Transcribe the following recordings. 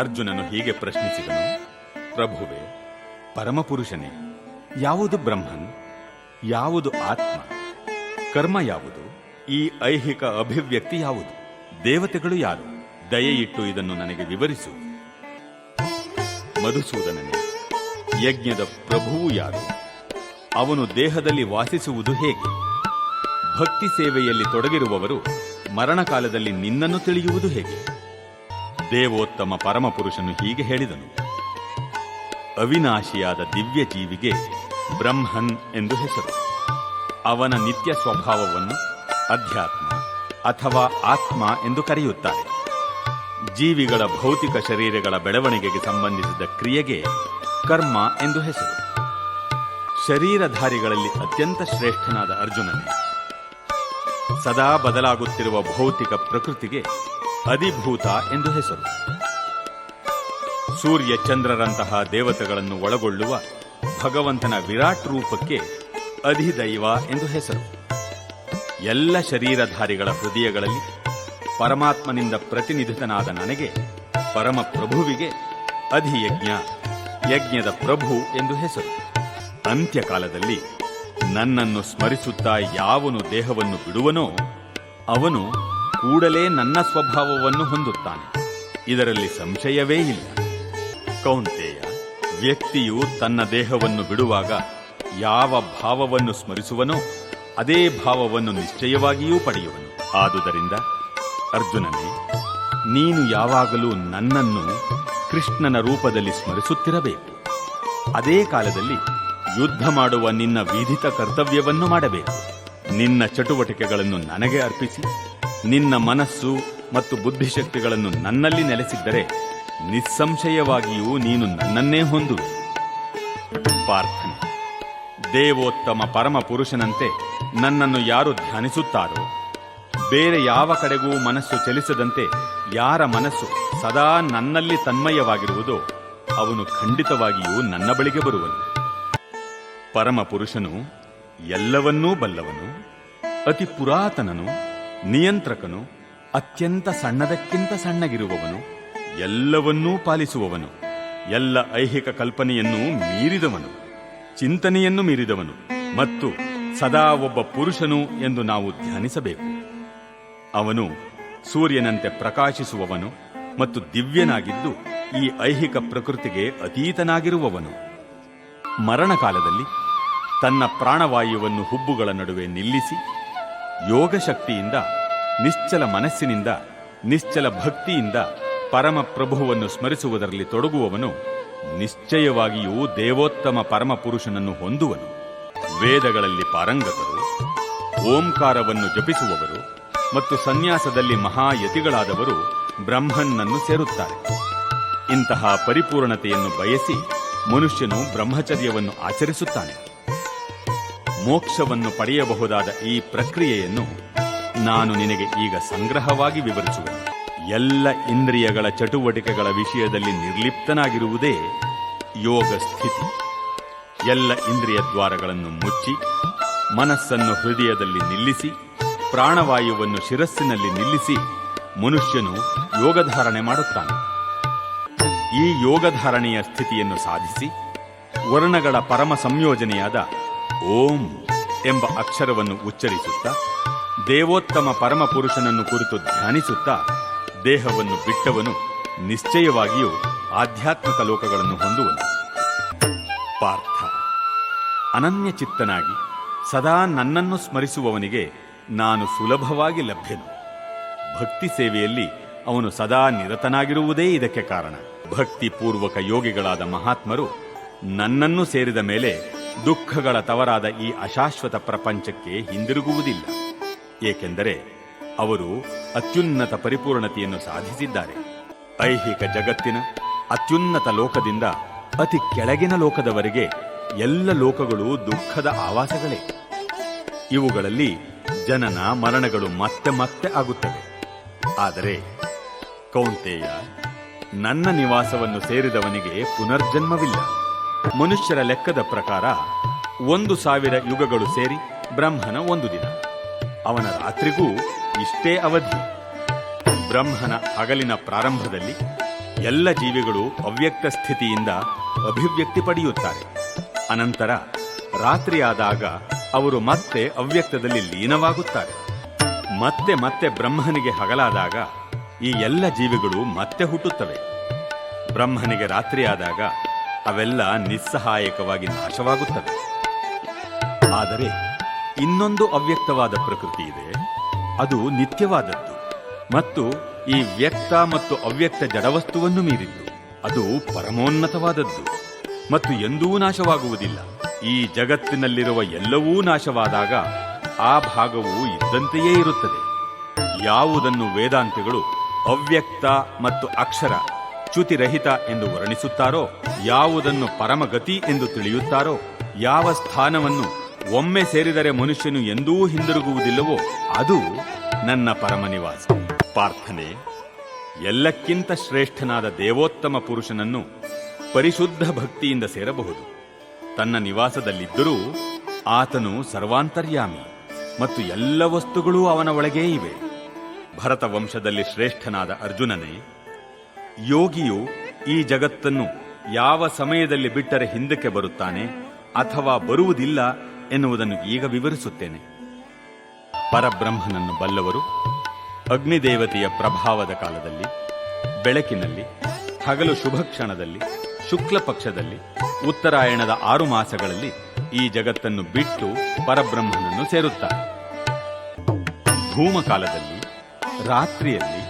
ಅರ್ಜುನನು ಹೀಗೆ ಪ್ರಶ್ನಿಸಿದನು, ಪ್ರಭುವೇ, ಪರಮಪುರುಷನೇ, ಯಾವುದು ಬ್ರಹ್ಮನ್, ಯಾವುದು ಆತ್ಮ, ಕರ್ಮ ಯಾವುದು, ಈ ಐಹಿಕ ಅಭಿವ್ಯಕ್ತಿ ಯಾವುದು, ದೇವತೆಗಳು ಯಾರು? ದಯೆಯಿಟ್ಟು ಇದನ್ನು ನನಗೆ ವಿವರಿಸು. ಮಧುಸೂದನನೇ, ಯಜ್ಞದ ಪ್ರಭುವು ಯಾರು? ಅವನು ದೇಹದಲ್ಲಿ ವಾಸಿಸುವುದು ಹೇಗೆ? ಭಕ್ತಿ ಸೇವೆಯಲ್ಲಿ ತೊಡಗಿರುವವರು ಮರಣಕಾಲದಲ್ಲಿ ನಿನ್ನನ್ನು ತಿಳಿಯುವುದು ಹೇಗೆ? ದೇವೋತ್ತಮ ಪರಮಪುರುಷನು ಹೀಗೆ ಹೇಳಿದನು, ಅವಿನಾಶಿಯಾದ ದಿವ್ಯ ಜೀವಿಗೆ ಬ್ರಹ್ಮನ್ ಎಂದು ಹೆಸರು. ಅವನ ನಿತ್ಯ ಸ್ವಭಾವವನ್ನು ಅಧ್ಯಾತ್ಮ ಅಥವಾ ಆತ್ಮ ಎಂದು ಕರೆಯುತ್ತಾರೆ. ಜೀವಿಗಳ ಭೌತಿಕ ಶರೀರಗಳ ಬೆಳವಣಿಗೆಗೆ ಸಂಬಂಧಿಸಿದ ಕ್ರಿಯೆಗೆ ಕರ್ಮ ಎಂದು ಹೆಸರು. ಶರೀರಧಾರಿಗಳಲ್ಲಿ ಅತ್ಯಂತ ಶ್ರೇಷ್ಠನಾದ ಅರ್ಜುನನೇ, ಸದಾ ಬದಲಾಗುತ್ತಿರುವ ಭೌತಿಕ ಪ್ರಕೃತಿಗೆ ಅಧಿಭೂತ ಎಂದು ಹೆಸರು. ಸೂರ್ಯ ಚಂದ್ರರಂತಹ ದೇವತೆಗಳನ್ನು ಒಳಗೊಳ್ಳುವ ಭಗವಂತನ ವಿರಾಟ್ ರೂಪಕ್ಕೆ ಅಧಿದೈವ ಎಂದು ಹೆಸರು. ಎಲ್ಲ ಶರೀರಧಾರಿಗಳ ಹೃದಯಗಳಲ್ಲಿ ಪರಮಾತ್ಮನಿಂದ ಪ್ರತಿನಿಧಿತನಾದ ನನಗೆ, ಪರಮಪ್ರಭುವಿಗೆ ಅಧಿಯಜ್ಞ, ಯಜ್ಞದ ಪ್ರಭು ಎಂದು ಹೆಸರು. ಅಂತ್ಯಕಾಲದಲ್ಲಿ ನನ್ನನ್ನು ಸ್ಮರಿಸುತ್ತಾ ಯಾವನು ದೇಹವನ್ನು ಬಿಡುವನೋ ಅವನು ಕೂಡಲೇ ನನ್ನ ಸ್ವಭಾವವನ್ನು ಹೊಂದುತ್ತಾನೆ. ಇದರಲ್ಲಿ ಸಂಶಯವೇ ಇಲ್ಲ. ಕೌಂತೆಯ, ವ್ಯಕ್ತಿಯು ತನ್ನ ದೇಹವನ್ನು ಬಿಡುವಾಗ ಯಾವ ಭಾವವನ್ನು ಸ್ಮರಿಸುವನೋ ಅದೇ ಭಾವವನ್ನು ನಿಶ್ಚಯವಾಗಿಯೂ ಪಡೆಯುವನು. ಆದುದರಿಂದ ಅರ್ಜುನನೇ, ನೀನು ಯಾವಾಗಲೂ ನನ್ನನ್ನು ಕೃಷ್ಣನ ರೂಪದಲ್ಲಿ ಸ್ಮರಿಸುತ್ತಿರಬೇಕು. ಅದೇ ಕಾಲದಲ್ಲಿ ಯುದ್ಧ ಮಾಡುವ ನಿನ್ನ ವಿಧಿತ ಕರ್ತವ್ಯವನ್ನು ಮಾಡಬೇಕು. ನಿನ್ನ ಚಟುವಟಿಕೆಗಳನ್ನು ನನಗೆ ಅರ್ಪಿಸಿ ನಿನ್ನ ಮನಸ್ಸು ಮತ್ತು ಬುದ್ಧಿಶಕ್ತಿಗಳನ್ನು ನನ್ನಲ್ಲಿ ನೆಲೆಸಿದ್ದರೆ ನಿಸ್ಸಂಶಯವಾಗಿಯೂ ನೀನು ನನ್ನನ್ನೇ ಹೊಂದುವೆ. ಪ್ರಾರ್ಥನೆ. ದೇವೋತ್ತಮ ಪರಮ ಪುರುಷನಂತೆ ನನ್ನನ್ನು ಯಾರು ಧ್ಯಾನಿಸುತ್ತಾರೋ, ಬೇರೆ ಯಾವ ಕಡೆಗೂ ಮನಸ್ಸು ಚಲಿಸದಂತೆ ಯಾರ ಮನಸ್ಸು ಸದಾ ನನ್ನಲ್ಲಿ ತನ್ಮಯವಾಗಿರುವುದೋ ಅವನು ಖಂಡಿತವಾಗಿಯೂ ನನ್ನ ಬಳಿಗೆ ಬರುವನು. ಪರಮಪುರುಷನು ಎಲ್ಲವನ್ನೂ ಬಲ್ಲವನು, ಅತಿ ಪುರಾತನನು, ನಿಯಂತ್ರಕನು, ಅತ್ಯಂತ ಸಣ್ಣದಕ್ಕಿಂತ ಸಣ್ಣಗಿರುವವನು, ಎಲ್ಲವನ್ನೂ ಪಾಲಿಸುವವನು, ಎಲ್ಲ ಐಹಿಕ ಕಲ್ಪನೆಯನ್ನೂ ಮೀರಿದವನು, ಚಿಂತನೆಯನ್ನು ಮೀರಿದವನು ಮತ್ತು ಸದಾ ಒಬ್ಬ ಪುರುಷನು ಎಂದು ನಾವು ಧ್ಯಾನಿಸಬೇಕು. ಅವನು ಸೂರ್ಯನಂತೆ ಪ್ರಕಾಶಿಸುವವನು ಮತ್ತು ದಿವ್ಯನಾಗಿದ್ದು ಈ ಐಹಿಕ ಪ್ರಕೃತಿಗೆ ಅತೀತನಾಗಿರುವವನು. ಮರಣಕಾಲದಲ್ಲಿ ತನ್ನ ಪ್ರಾಣವಾಯುವನ್ನು ಹುಬ್ಬುಗಳ ನಡುವೆ ನಿಲ್ಲಿಸಿ ಯೋಗಶಕ್ತಿಯಿಂದ, ನಿಶ್ಚಲ ಮನಸ್ಸಿನಿಂದ, ನಿಶ್ಚಲ ಭಕ್ತಿಯಿಂದ ಪರಮಪ್ರಭುವನ್ನು ಸ್ಮರಿಸುವುದರಲ್ಲಿ ತೊಡಗುವವನು ನಿಶ್ಚಯವಾಗಿಯೂ ದೇವೋತ್ತಮ ಪರಮಪುರುಷನನ್ನು ಹೊಂದುವನು. ವೇದಗಳಲ್ಲಿ ಪಾರಂಗತರು, ಓಂಕಾರವನ್ನು ಜಪಿಸುವವರು ಮತ್ತು ಸನ್ಯಾಸದಲ್ಲಿ ಮಹಾಯತಿಗಳಾದವರು ಬ್ರಹ್ಮನ್ನನ್ನು ಸೇರುತ್ತಾರೆ. ಇಂತಹ ಪರಿಪೂರ್ಣತೆಯನ್ನು ಬಯಸಿ ಮನುಷ್ಯನು ಬ್ರಹ್ಮಚರ್ಯವನ್ನು ಆಚರಿಸುತ್ತಾನೆ. ಮೋಕ್ಷವನ್ನು ಪಡೆಯಬಹುದಾದ ಈ ಪ್ರಕ್ರಿಯೆಯನ್ನು ನಾನು ನಿನಗೆ ಈಗ ಸಂಗ್ರಹವಾಗಿ ವಿವರಿಸುವೆ. ಎಲ್ಲ ಇಂದ್ರಿಯಗಳ ಚಟುವಟಿಕೆಗಳ ವಿಷಯದಲ್ಲಿ ನಿರ್ಲಿಪ್ತನಾಗಿರುವುದೇ ಯೋಗ ಸ್ಥಿತಿ. ಎಲ್ಲ ಇಂದ್ರಿಯ ದ್ವಾರಗಳನ್ನು ಮುಚ್ಚಿ ಮನಸ್ಸನ್ನು ಹೃದಯದಲ್ಲಿ ನಿಲ್ಲಿಸಿ ಪ್ರಾಣವಾಯುವನ್ನು ಶಿರಸ್ಸಿನಲ್ಲಿ ನಿಲ್ಲಿಸಿ ಮನುಷ್ಯನು ಯೋಗಧಾರಣೆ ಮಾಡುತ್ತಾನೆ. ಈ ಯೋಗಧಾರಣೆಯ ಸ್ಥಿತಿಯನ್ನು ಸಾಧಿಸಿ ವರ್ಣಗಳ ಪರಮ ಸಂಯೋಜನೆಯಾದ ಓಂ ಎಂಬ ಅಕ್ಷರವನ್ನು ಉಚ್ಚರಿಸುತ್ತಾ ದೇವೋತ್ತಮ ಪರಮಪುರುಷನನ್ನು ಕುರಿತು ಧ್ಯಾನಿಸುತ್ತಾ ದೇಹವನ್ನು ಬಿಟ್ಟವನು ನಿಶ್ಚಯವಾಗಿಯೂ ಆಧ್ಯಾತ್ಮಿಕ ಲೋಕಗಳನ್ನು ಹೊಂದುವನು. ಪಾರ್ಥ, ಅನನ್ಯ ಚಿತ್ತನಾಗಿ ಸದಾ ನನ್ನನ್ನು ಸ್ಮರಿಸುವವನಿಗೆ ನಾನು ಸುಲಭವಾಗಿ ಲಭ್ಯನು. ಭಕ್ತಿ ಸೇವೆಯಲ್ಲಿ ಅವನು ಸದಾ ನಿರತನಾಗಿರುವುದೇ ಇದಕ್ಕೆ ಕಾರಣ. ಭಕ್ತಿಪೂರ್ವಕ ಯೋಗಿಗಳಾದ ಮಹಾತ್ಮರು ನನ್ನನ್ನು ಸೇರಿದ ಮೇಲೆ ದುಃಖಗಳ ತವರಾದ ಈ ಅಶಾಶ್ವತ ಪ್ರಪಂಚಕ್ಕೆ ಹಿಂದಿರುಗುವುದಿಲ್ಲ. ಏಕೆಂದರೆ ಅವರು ಅತ್ಯುನ್ನತ ಪರಿಪೂರ್ಣತೆಯನ್ನು ಸಾಧಿಸಿದ್ದಾರೆ. ಐಹಿಕ ಜಗತ್ತಿನ ಅತ್ಯುನ್ನತ ಲೋಕದಿಂದ ಅತಿ ಕೆಳಗಿನ ಲೋಕದವರೆಗೆ ಎಲ್ಲ ಲೋಕಗಳು ದುಃಖದ ಆವಾಸಗಳೇ. ಇವುಗಳಲ್ಲಿ ಜನನ ಮರಣಗಳು ಮತ್ತೆ ಮತ್ತೆ ಆಗುತ್ತವೆ. ಆದರೆ ಕೌಂತೆಯ, ನನ್ನ ನಿವಾಸವನ್ನು ಸೇರಿದವನಿಗೆ ಪುನರ್ಜನ್ಮವಿಲ್ಲ. ಮನುಷ್ಯರ ಲೆಕ್ಕದ ಪ್ರಕಾರ 1,000 ಯುಗಗಳು ಸೇರಿ ಬ್ರಹ್ಮನ 1 ದಿನ. ಅವನ ರಾತ್ರಿಗೂ ಇಷ್ಟೇ ಅವಧಿ. ಬ್ರಹ್ಮನ ಹಗಲಿನ ಪ್ರಾರಂಭದಲ್ಲಿ ಎಲ್ಲ ಜೀವಿಗಳು ಅವ್ಯಕ್ತ ಸ್ಥಿತಿಯಿಂದ ಅಭಿವ್ಯಕ್ತಿ ಪಡೆಯುತ್ತಾರೆ. ಅನಂತರ ರಾತ್ರಿಯಾದಾಗ ಅವರು ಮತ್ತೆ ಅವ್ಯಕ್ತದಲ್ಲಿ ಲೀನವಾಗುತ್ತಾರೆ. ಮತ್ತೆ ಮತ್ತೆ ಬ್ರಹ್ಮನಿಗೆ ಹಗಲಾದಾಗ ಈ ಎಲ್ಲ ಜೀವಿಗಳು ಮತ್ತೆ ಹುಟ್ಟುತ್ತವೆ. ಬ್ರಹ್ಮನಿಗೆ ರಾತ್ರಿಯಾದಾಗ ಅವೆಲ್ಲ ನಿಸ್ಸಹಾಯಕವಾಗಿ ನಾಶವಾಗುತ್ತವೆ. ಆದರೆ ಇನ್ನೊಂದು ಅವ್ಯಕ್ತವಾದ ಪ್ರಕೃತಿ ಇದೆ. ಅದು ನಿತ್ಯವಾದದ್ದು ಮತ್ತು ಈ ವ್ಯಕ್ತ ಮತ್ತು ಅವ್ಯಕ್ತ ಜಡವಸ್ತುವನ್ನು ಮೀರಿದ್ದು. ಅದು ಪರಮೋನ್ನತವಾದದ್ದು ಮತ್ತು ಎಂದೂ ನಾಶವಾಗುವುದಿಲ್ಲ. ಈ ಜಗತ್ತಿನಲ್ಲಿರುವ ಎಲ್ಲವೂ ನಾಶವಾದಾಗ ಆ ಭಾಗವು ಇದ್ದಂತೆಯೇ ಇರುತ್ತದೆ. ಯಾವುದನ್ನು ವೇದಾಂತಿಗಳು ಅವ್ಯಕ್ತ ಮತ್ತು ಅಕ್ಷರ ಚ್ಯುತಿರಹಿತ ಎಂದು ವರ್ಣಿಸುತ್ತಾರೋ, ಯಾವುದನ್ನು ಪರಮಗತಿ ಎಂದು ತಿಳಿಯುತ್ತಾರೋ, ಯಾವ ಸ್ಥಾನವನ್ನು ಒಮ್ಮೆ ಸೇರಿದರೆ ಮನುಷ್ಯನು ಎಂದೂ ಹಿಂದಿರುಗುವುದಿಲ್ಲವೋ ಅದು ನನ್ನ ಪರಮನಿವಾಸ. ಪಾರ್ಥನೆ, ಎಲ್ಲಕ್ಕಿಂತ ಶ್ರೇಷ್ಠನಾದ ದೇವೋತ್ತಮ ಪುರುಷನನ್ನು ಪರಿಶುದ್ಧ ಭಕ್ತಿಯಿಂದ ಸೇರಬಹುದು. ತನ್ನ ನಿವಾಸದಲ್ಲಿದ್ದರೂ ಆತನು ಸರ್ವಾಂತರ್ಯಾಮಿ ಮತ್ತು ಎಲ್ಲ ವಸ್ತುಗಳೂ ಅವನ ಒಳಗೇ ಇವೆ. ಭರತ ವಂಶದಲ್ಲಿ ಶ್ರೇಷ್ಠನಾದ ಅರ್ಜುನನೇ, ಯೋಗಿಯು ಈ ಜಗತ್ತನ್ನು ಯಾವ ಸಮಯದಲ್ಲಿ ಬಿಟ್ಟರೆ ಹಿಂದಕ್ಕೆ ಬರುತ್ತಾನೆ ಅಥವಾ ಬರುವುದಿಲ್ಲ ಎನ್ನುವುದನ್ನು ಈಗ ವಿವರಿಸುತ್ತೇನೆ. ಪರಬ್ರಹ್ಮನನ್ನು ಬಲ್ಲವರು ಅಗ್ನಿದೇವತೆಯ ಪ್ರಭಾವದ ಕಾಲದಲ್ಲಿ, ಬೆಳಕಿನಲ್ಲಿ, ಹಗಲು ಶುಭ ಕ್ಷಣದಲ್ಲಿ, ಶುಕ್ಲ ಪಕ್ಷದಲ್ಲಿ, ಉತ್ತರಾಯಣದ 6 ಮಾಸಗಳಲ್ಲಿ ಈ ಜಗತ್ತನ್ನು ಬಿಟ್ಟು ಪರಬ್ರಹ್ಮನನ್ನು ಸೇರುತ್ತಾರೆ. ಧೂಮಕಾಲದಲ್ಲಿ, ರಾತ್ರಿಯಲ್ಲಿ,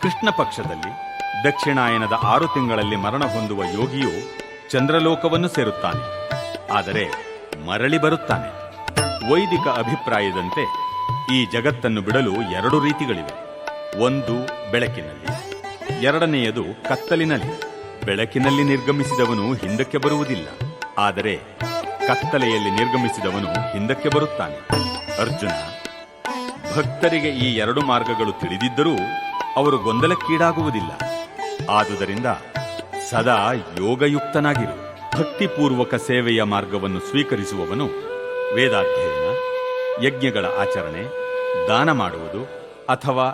ಕೃಷ್ಣ ಪಕ್ಷದಲ್ಲಿ, ದಕ್ಷಿಣಾಯನದ 6 ತಿಂಗಳಲ್ಲಿ ಮರಣ ಹೊಂದುವ ಯೋಗಿಯು ಚಂದ್ರಲೋಕವನ್ನು ಸೇರುತ್ತಾನೆ. ಆದರೆ ಮರಳಿ ಬರುತ್ತಾನೆ. ವೈದಿಕ ಅಭಿಪ್ರಾಯದಂತೆ ಈ ಜಗತ್ತನ್ನು ಬಿಡಲು 2 ರೀತಿಗಳಿವೆ. ಒಂದು ಬೆಳಕಿನಲ್ಲಿ, ಎರಡನೆಯದು ಕತ್ತಲಿನಲ್ಲಿ. ಬೆಳಕಿನಲ್ಲಿ ನಿರ್ಗಮಿಸಿದವನು ಹಿಂದಕ್ಕೆ ಬರುವುದಿಲ್ಲ, ಆದರೆ ಕತ್ತಲೆಯಲ್ಲಿ ನಿರ್ಗಮಿಸಿದವನು ಹಿಂದಕ್ಕೆ ಬರುತ್ತಾನೆ. ಅರ್ಜುನ, ಭಕ್ತರಿಗೆ ಈ 2 ಮಾರ್ಗಗಳು ತಿಳಿದಿದ್ದರೂ ಅವರು ಗೊಂದಲಕ್ಕೀಡಾಗುವುದಿಲ್ಲ. ಆದುದರಿಂದ ಸದಾ ಯೋಗಯುಕ್ತನಾಗಿರು. ಭಕ್ತಿಪೂರ್ವಕ ಸೇವೆಯ ಮಾರ್ಗವನ್ನು ಸ್ವೀಕರಿಸುವವನು ವೇದಾಧ್ಯಯನ, ಯಜ್ಞಗಳ ಆಚರಣೆ, ದಾನ ಮಾಡುವುದು ಅಥವಾ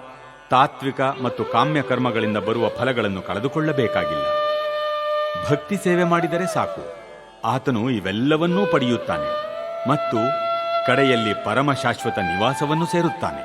ತಾತ್ವಿಕ ಮತ್ತು ಕಾಮ್ಯ ಕರ್ಮಗಳಿಂದ ಬರುವ ಫಲಗಳನ್ನು ಕಳೆದುಕೊಳ್ಳಬೇಕಾಗಿಲ್ಲ. ಭಕ್ತಿ ಸೇವೆ ಮಾಡಿದರೆ ಸಾಕು, ಆತನು ಇವೆಲ್ಲವನ್ನೂ ಪಡೆಯುತ್ತಾನೆ ಮತ್ತು ಕಡೆಯಲ್ಲಿ ಪರಮ ಶಾಶ್ವತ ನಿವಾಸವನ್ನು ಸೇರುತ್ತಾನೆ.